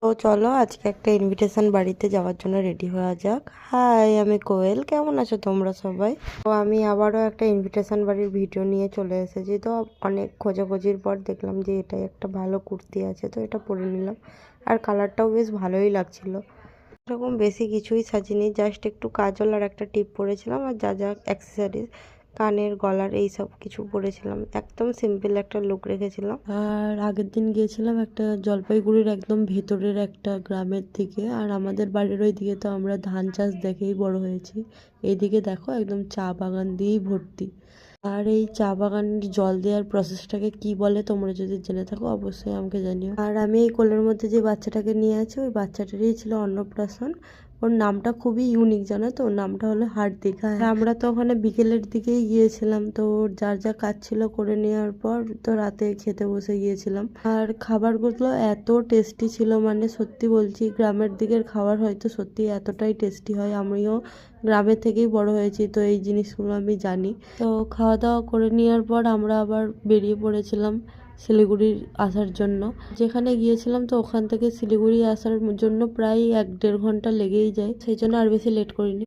তো চলো আজকে একটা ইনভিটেশন বাড়িতে যাওয়ার জন্য রেডি হওয়া যাক। হাই, আমি কোয়েল। কেমন আছো তোমরা সবাই? তো আমি আবারও একটা ইনভিটেশন বাড়ির ভিডিও নিয়ে চলে এসেছি। তো অনেক খোঁজাখুঁজির পর দেখলাম যে এটাই একটা ভালো কুর্তি আছে, তো এটা পরে নিলাম। আর কালারটাও বেশ ভালোই লাগছিল। এরকম বেশি কিছুই সাজিনি, জাস্ট একটু কাজল আর একটা টিপ পরেছিলাম, আর যা যা অ্যাক্সেসরিজ কানের গলার এই সব কিছু পরেছিলাম। একদম সিম্পল একটা লুক রেখেছিলাম। আর আগের দিন গিয়েছিলাম একটা জলপাইগুড়ির একদম ভেতরের একটা গ্রামের দিকে। আর আমাদের বাড়ির ওই দিকে তো আমরা ধান চাষ দেখেই বড় হয়েছি। এইদিকে দেখো একদম চা বাগান দিয়েই ভর্তি। আর এই চা বাগানের জল দেওয়ার প্রসেসটাকে কি বলে তোমরা যদি জেনে থাকো অবশ্যই আমাকে জানিও। আর আমি এই কোলের মধ্যে যে বাচ্চাটাকে নিয়ে আছি ওই বাচ্চাটারই ছিল অন্নপ্রাশন। ওর নামটা খুবই ইউনিক, জানো তো? ওর নামটা হলো হার্দিকা। আমরা তো ওখানে বিকেলের দিকেই গিয়েছিলাম, তো ওর যার যা কাজ ছিল করে নেওয়ার পর তো রাতে খেতে বসে গিয়েছিলাম। আর খাবারগুলো এত টেস্টি ছিল, মানে সত্যি বলছি গ্রামের দিকের খাবার হয়তো সত্যি এতটাই টেস্টি হয়। আমিও গ্রামের থেকেই বড় হয়েছি, তো এই জিনিসগুলো আমি জানি। তো খাওয়া দাওয়া করে নেওয়ার পর আমরা আবার বেরিয়ে পড়েছিলাম শিলিগুড়ির আসার জন্য। যেখানে গিয়েছিলাম তো ওখান থেকে শিলিগুড়ি আসার জন্য প্রায় 1-1.5 ঘন্টা লেগেই যায়, সেই জন্য আর বেশি লেট করিনি।